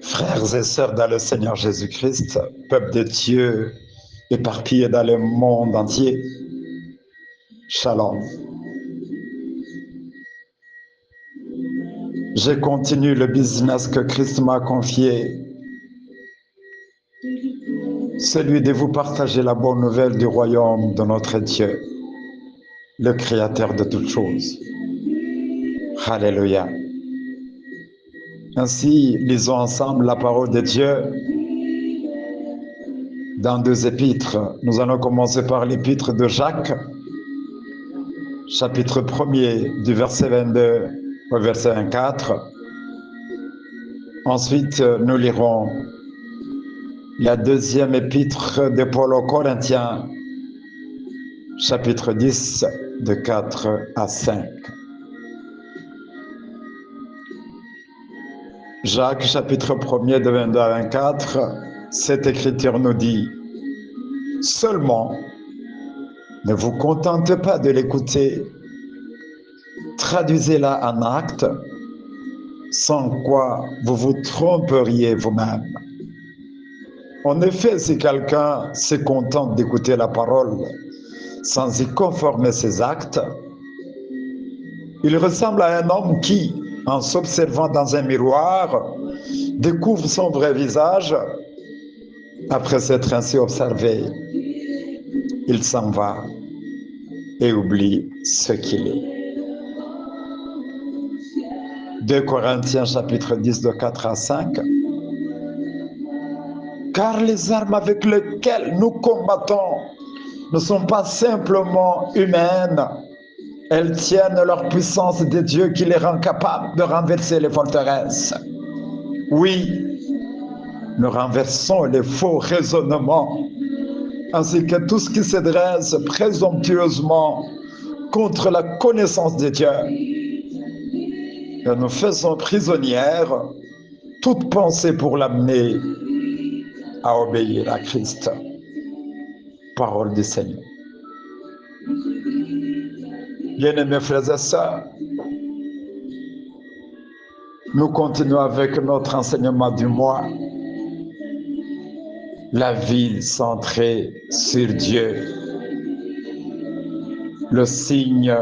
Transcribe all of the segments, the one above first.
Frères et sœurs dans le Seigneur Jésus-Christ, peuple de Dieu éparpillé dans le monde entier, Shalom. Je continue le business que Christ m'a confié, celui de vous partager la bonne nouvelle du royaume de notre Dieu, le Créateur de toutes choses. Alléluia. Ainsi, lisons ensemble la parole de Dieu dans 2 épîtres. Nous allons commencer par l'épître de Jacques, chapitre 1er, du verset 22 au verset 24. Ensuite, nous lirons la 2e épître de Paul aux Corinthiens, chapitre 10, de 4 à 5. Jacques, chapitre 1er, de 22 à 24, cette écriture nous dit « Seulement, ne vous contentez pas de l'écouter, traduisez-la en actes, sans quoi vous vous tromperiez vous-même. En effet, si quelqu'un se contente d'écouter la parole sans y conformer ses actes, il ressemble à un homme qui, en s'observant dans un miroir, découvre son vrai visage. Après s'être ainsi observé, il s'en va et oublie ce qu'il est. 2 Corinthiens chapitre 10 de 4 à 5. Car les armes avec lesquelles nous combattons ne sont pas simplement humaines. Elles tiennent leur puissance de Dieu qui les rend capables de renverser les forteresses. Oui, nous renversons les faux raisonnements, ainsi que tout ce qui se dresse présomptueusement contre la connaissance de Dieu. Et nous faisons prisonnière toute pensée pour l'amener à obéir à Christ. Parole du Seigneur. Bien-aimés frères et sœurs, nous continuons avec notre enseignement du mois, la vie centrée sur Dieu, le signe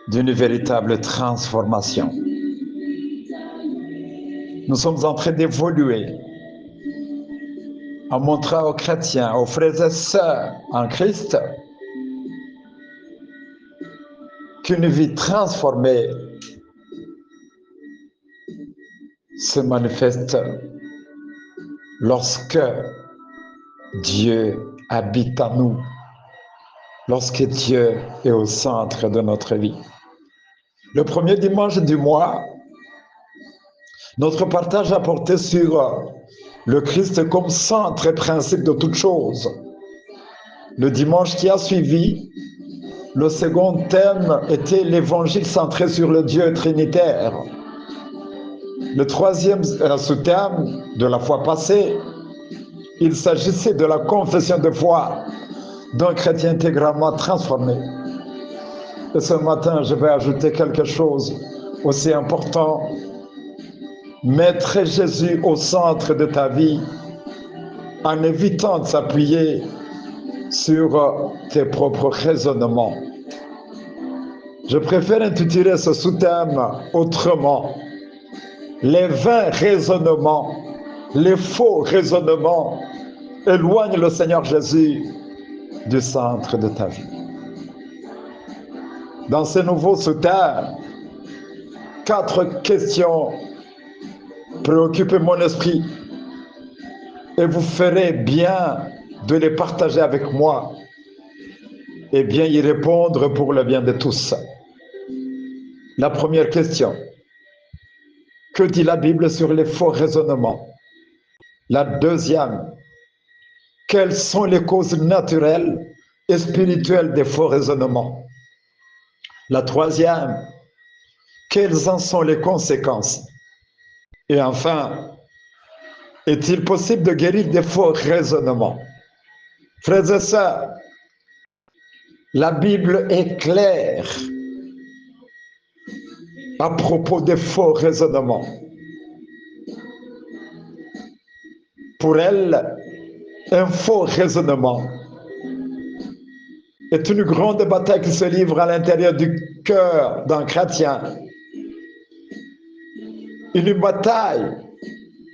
d'une véritable transformation. Nous sommes en train d'évoluer en montrant aux chrétiens, aux frères et sœurs en Christ, qu'une vie transformée se manifeste lorsque Dieu habite en nous, lorsque Dieu est au centre de notre vie. Le premier dimanche du mois, notre partage a porté sur le Christ comme centre et principe de toutes choses. Le dimanche qui a suivi, le second thème était l'évangile centré sur le Dieu trinitaire. Le troisième sous-thème de la fois passée, il s'agissait de la confession de foi d'un chrétien intégralement transformé. Et ce matin, je vais ajouter quelque chose aussi important. Mettre Jésus au centre de ta vie en évitant de s'appuyer sur tes propres raisonnements. Je préfère intituler ce sous-thème autrement. Les vains raisonnements, les faux raisonnements éloignent le Seigneur Jésus du centre de ta vie. Dans ce nouveau sous-thème, 4 questions préoccupent mon esprit et vous ferez bien de les partager avec moi et bien y répondre pour le bien de tous. La première question, que dit la Bible sur les faux raisonnements? La deuxième, quelles sont les causes naturelles et spirituelles des faux raisonnements? La troisième, quelles en sont les conséquences? Et enfin, est-il possible de guérir des faux raisonnements? Frères et sœurs, la Bible est claire à propos des faux raisonnements. pour elle, un faux raisonnement est une grande bataille qui se livre à l'intérieur du cœur d'un chrétien. Une bataille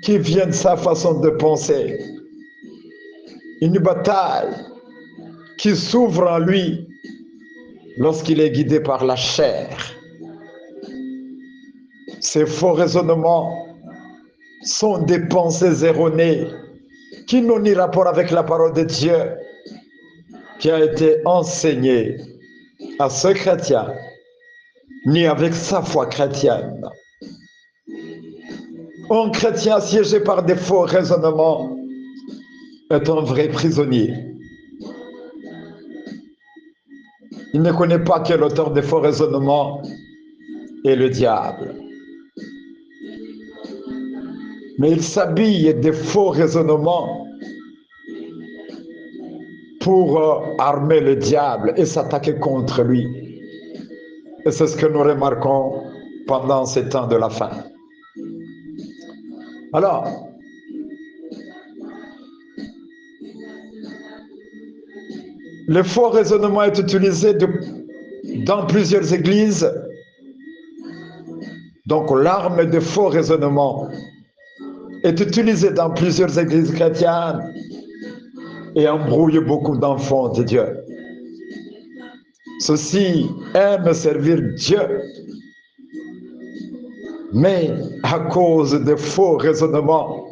qui vient de sa façon de penser. Une bataille qui s'ouvre en lui lorsqu'il est guidé par la chair. Ces faux raisonnements sont des pensées erronées qui n'ont ni rapport avec la parole de Dieu qui a été enseignée à ce chrétien, ni avec sa foi chrétienne. Un chrétien assiégé par des faux raisonnements est un vrai prisonnier. Il ne connaît pas que l'auteur des faux raisonnements est le diable. Mais il s'habille des faux raisonnements pour armer le diable et s'attaquer contre lui. Et c'est ce que nous remarquons pendant ces temps de la fin. Alors, le faux raisonnement est utilisé dans plusieurs églises. Donc, l'arme de faux raisonnement est utilisée dans plusieurs églises chrétiennes et embrouille beaucoup d'enfants de Dieu. Ceux-ci aiment servir Dieu, mais à cause des faux raisonnements,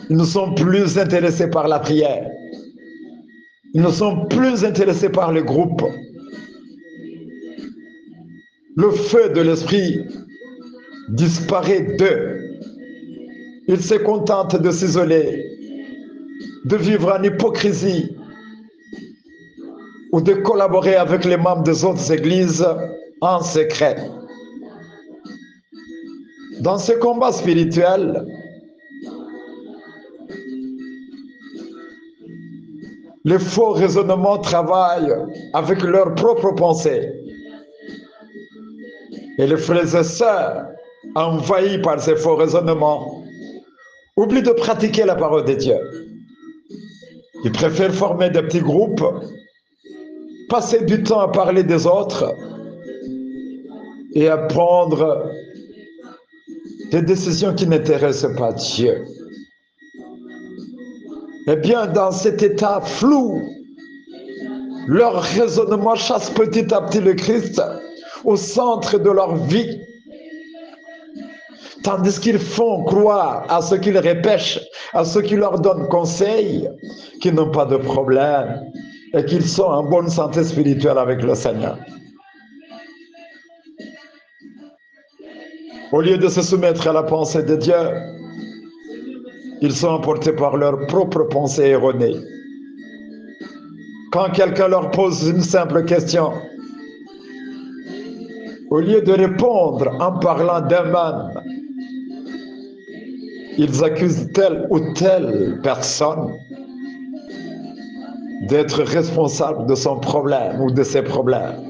ils ne sont plus intéressés par la prière. Ils ne sont plus intéressés par le groupe. Le feu de l'esprit disparaît d'eux. Ils se contentent de s'isoler, de vivre en hypocrisie ou de collaborer avec les membres des autres églises en secret. Dans ce combat spirituel, les faux raisonnements travaillent avec leurs propres pensées. Et les frères et sœurs, envahis par ces faux raisonnements, oublient de pratiquer la parole de Dieu. Ils préfèrent former des petits groupes, passer du temps à parler des autres et à prendre des décisions qui n'intéressent pas Dieu. Eh bien, dans cet état flou, leur raisonnement chasse petit à petit le Christ au centre de leur vie, tandis qu'ils font croire à ceux qui les repêchent, à ceux qui leur donnent conseil, qu'ils n'ont pas de problème et qu'ils sont en bonne santé spirituelle avec le Seigneur. Au lieu de se soumettre à la pensée de Dieu, ils sont emportés par leurs propres pensées erronées. Quand quelqu'un leur pose une simple question, au lieu de répondre en parlant d'eux-mêmes, ils accusent telle ou telle personne d'être responsable de son problème ou de ses problèmes.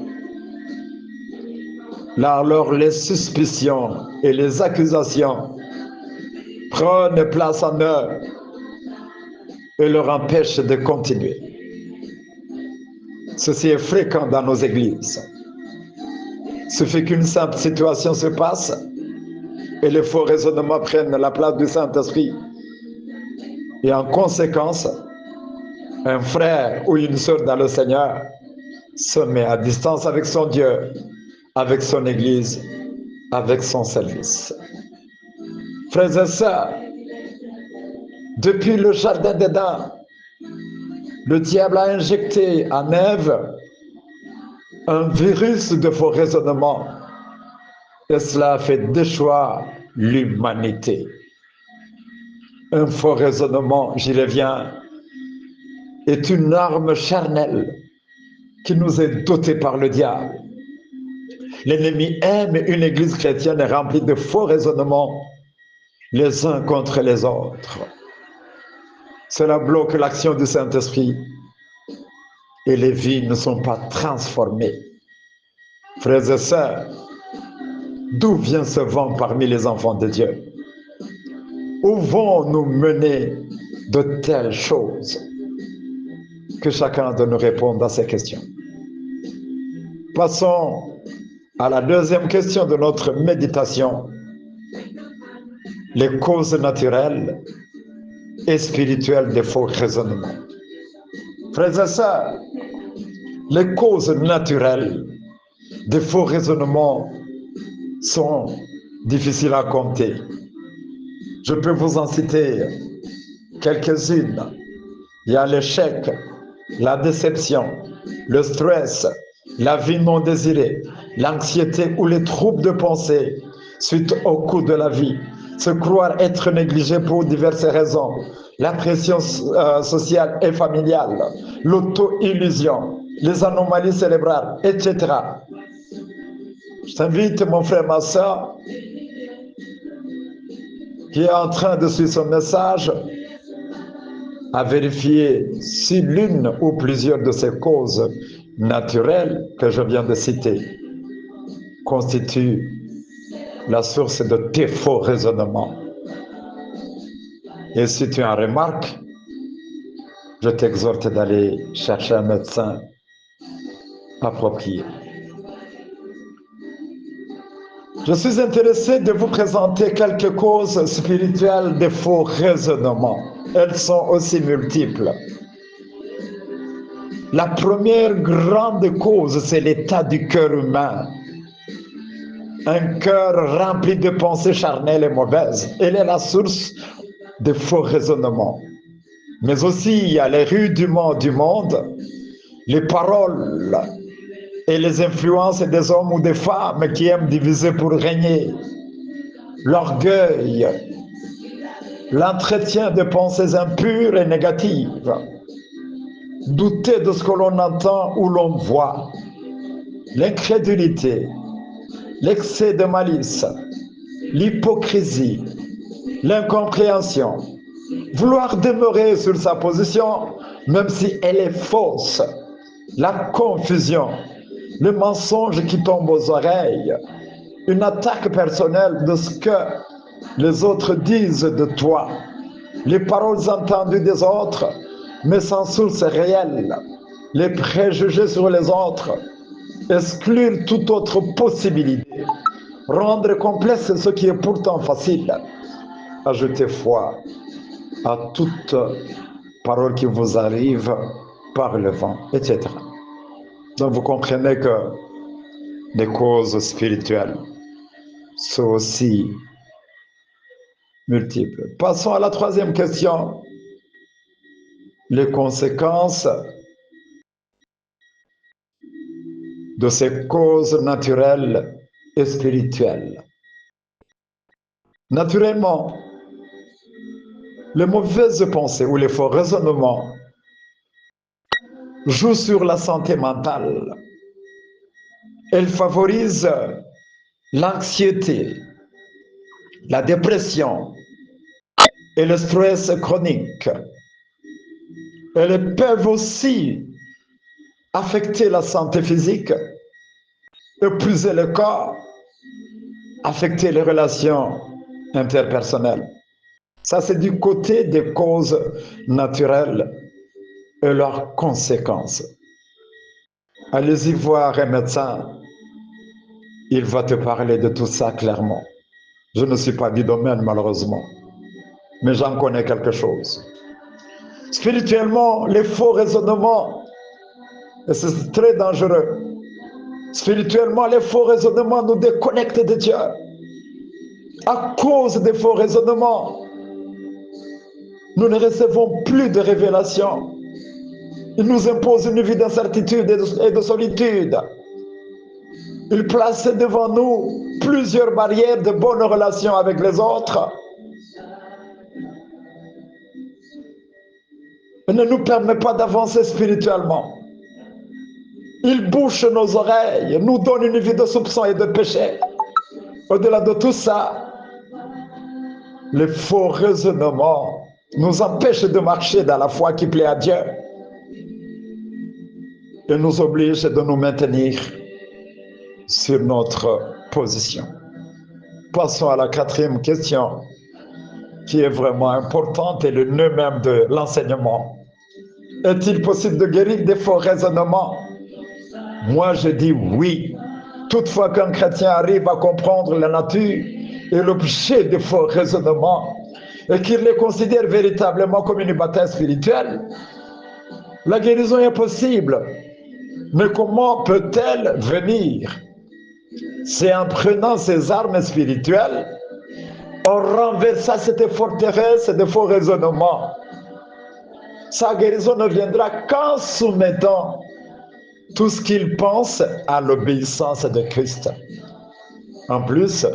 Là, alors, les suspicions et les accusations prennent place en eux et leur empêchent de continuer. Ceci est fréquent dans nos églises. Il suffit qu'une simple situation se passe et les faux raisonnements prennent la place du Saint-Esprit. Et en conséquence, un frère ou une sœur dans le Seigneur se met à distance avec son Dieu, avec son Église, avec son service. Frères et sœurs, depuis le jardin d'Éden, le diable a injecté en Ève un virus de faux raisonnements et cela a fait déchoir l'humanité. Un faux raisonnement, j'y reviens, est une arme charnelle qui nous est dotée par le diable. L'ennemi aime une église chrétienne remplie de faux raisonnements les uns contre les autres. Cela bloque l'action du Saint-Esprit et les vies ne sont pas transformées. Frères et sœurs, d'où vient ce vent parmi les enfants de Dieu? Où vont nous mener de telles choses? Que chacun de nous réponde à ces questions. Passons à la deuxième question de notre méditation. Les causes naturelles et spirituelles des faux raisonnements. Frères et sœurs, les causes naturelles des faux raisonnements sont difficiles à compter. Je peux vous en citer quelques-unes. Il y a l'échec, la déception, le stress, la vie non désirée, l'anxiété ou les troubles de pensée suite au cours de la vie, se croire être négligé pour diverses raisons, la pression sociale et familiale, l'auto-illusion, les anomalies cérébrales, etc. Je t'invite, mon frère, ma soeur, qui est en train de suivre ce message, à vérifier si l'une ou plusieurs de ces causes naturelles que je viens de citer constituent la source de tes faux raisonnements. Et si tu en remarques, je t'exhorte d'aller chercher un médecin approprié. Je suis intéressé de vous présenter quelques causes spirituelles des faux raisonnements. Elles sont aussi multiples. La première grande cause, c'est l'état du cœur humain. Un cœur rempli de pensées charnelles et mauvaises. Elle est la source de faux raisonnements. Mais aussi, il y a les rudiments du monde, les paroles et les influences des hommes ou des femmes qui aiment diviser pour régner, l'orgueil, l'entretien de pensées impures et négatives, douter de ce que l'on entend ou l'on voit, l'incrédulité, l'excès de malice, l'hypocrisie, l'incompréhension, vouloir demeurer sur sa position même si elle est fausse, la confusion, le mensonge qui tombe aux oreilles, une attaque personnelle de ce que les autres disent de toi, les paroles entendues des autres, mais sans source réelle, les préjugés sur les autres, exclure toute autre possibilité, rendre complexe ce qui est pourtant facile, ajouter foi à toute parole qui vous arrive par le vent, etc. Donc vous comprenez que les causes spirituelles sont aussi multiples. Passons à la troisième question. Les conséquences de ces causes naturelles et spirituelles. Naturellement, les mauvaises pensées ou les faux raisonnements jouent sur la santé mentale. Elles favorisent l'anxiété, la dépression et le stress chronique. Elles peuvent aussi affecter la santé physique, épuiser le corps, affecter les relations interpersonnelles. Ça, c'est du côté des causes naturelles et leurs conséquences. Allez-y voir un médecin, il va te parler de tout ça clairement. Je ne suis pas du domaine, malheureusement, mais j'en connais quelque chose. Spirituellement, les faux raisonnements, et c'est très dangereux. Spirituellement, les faux raisonnements nous déconnectent de Dieu. À cause des faux raisonnements, nous ne recevons plus de révélations. Ils nous imposent une vie d'incertitude et de solitude. Ils placent devant nous plusieurs barrières de bonnes relations avec les autres. Ils ne nous permettent pas d'avancer spirituellement. Ils bouchent nos oreilles, nous donnent une vie de soupçon et de péché. Au-delà de tout ça, les faux raisonnements nous empêchent de marcher dans la foi qui plaît à Dieu et nous obligent de nous maintenir sur notre position. Passons à la quatrième question. qui est vraiment importante et le nœud même de l'enseignement. Est-il possible de guérir des faux raisonnements? Moi, je dis oui. Toutefois qu'un chrétien arrive à comprendre la nature et l'objet des faux raisonnements et qu'il les considère véritablement comme une bataille spirituelle, la guérison est possible. Mais comment peut-elle venir? C'est en prenant ces armes spirituelles, en renversant cette forteresse de faux raisonnements. Sa guérison ne viendra qu'en soumettant tout ce qu'il pense à l'obéissance de Christ. En plus,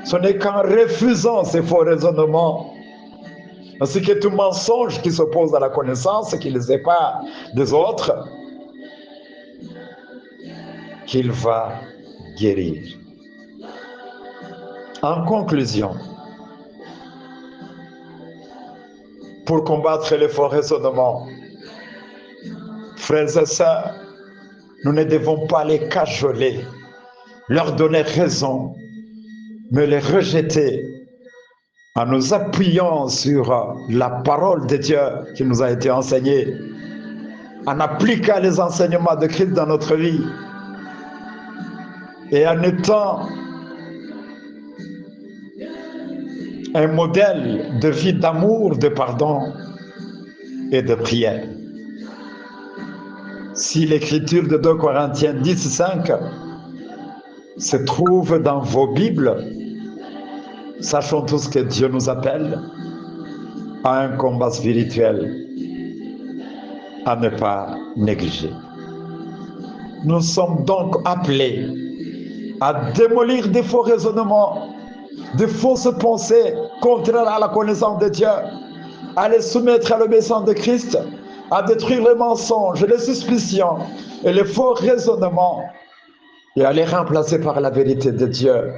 ce n'est qu'en refusant ces faux raisonnements, ainsi que tout mensonge qui s'oppose à la connaissance, qui les sépare des autres, qu'il va guérir. En conclusion, pour combattre les faux raisonnements, frères et sœurs, nous ne devons pas les cajoler, leur donner raison, mais les rejeter en nous appuyant sur la parole de Dieu qui nous a été enseignée, en appliquant les enseignements de Christ dans notre vie et en étant un modèle de vie d'amour, de pardon et de prière. Si l'écriture de 2 Corinthiens 10:5 se trouve dans vos Bibles, sachons tous que Dieu nous appelle à un combat spirituel à ne pas négliger. Nous sommes donc appelés à démolir des faux raisonnements, de fausses pensées contraires à la connaissance de Dieu, à les soumettre à l'obéissance de Christ, à détruire les mensonges, les suspicions et les faux raisonnements et à les remplacer par la vérité de Dieu,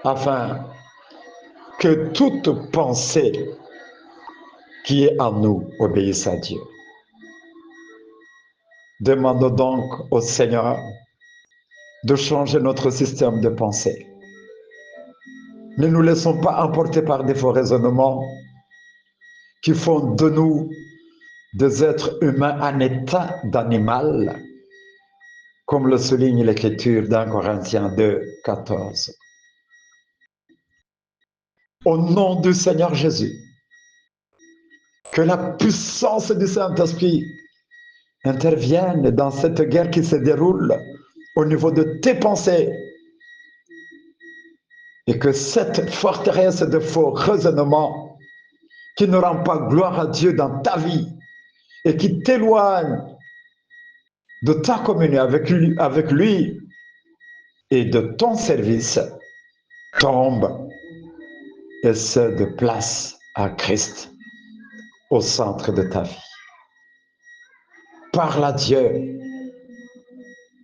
afin que toute pensée qui est en nous obéisse à Dieu. Demandons donc au Seigneur de changer notre système de pensée. Ne nous laissons pas emporter par des faux raisonnements qui font de nous des êtres humains en état d'animal, comme le souligne l'Écriture dans Corinthiens 2:14. Au nom du Seigneur Jésus, que la puissance du Saint-Esprit intervienne dans cette guerre qui se déroule au niveau de tes pensées et que cette forteresse de faux raisonnements qui ne rend pas gloire à Dieu dans ta vie et qui t'éloigne de ta communion avec lui et de ton service tombe et cède place à Christ au centre de ta vie. Parle à Dieu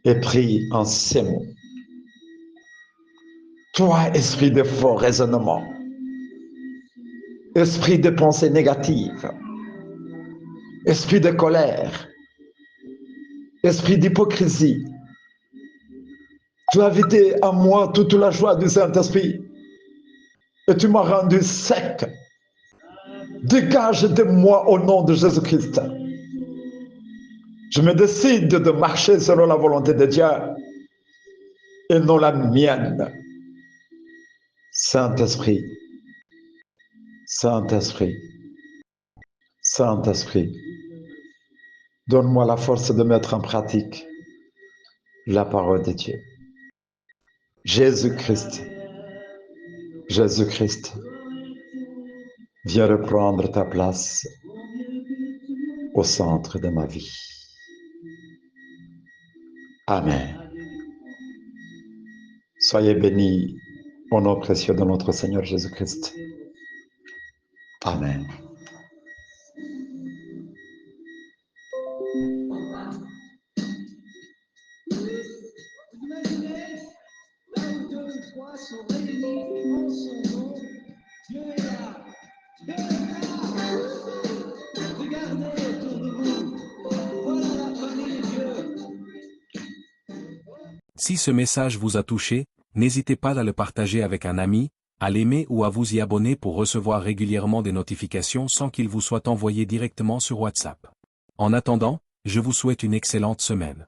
et prie en ces mots. Toi, esprit de faux raisonnement, esprit de pensée négative, esprit de colère, esprit d'hypocrisie, tu as vidé en moi toute la joie du Saint-Esprit et tu m'as rendu sec. Dégage de moi au nom de Jésus-Christ. Je me décide de marcher selon la volonté de Dieu et non la mienne. Saint-Esprit, Saint-Esprit, Saint-Esprit, donne-moi la force de mettre en pratique la parole de Dieu. Jésus-Christ, Jésus-Christ, viens reprendre ta place au centre de ma vie. Amen. Soyez bénis au nom précieux de notre Seigneur Jésus-Christ. Amen. Si ce message vous a touché, n'hésitez pas à le partager avec un ami, à l'aimer ou à vous y abonner pour recevoir régulièrement des notifications sans qu'il vous soit envoyé directement sur WhatsApp. En attendant, je vous souhaite une excellente semaine.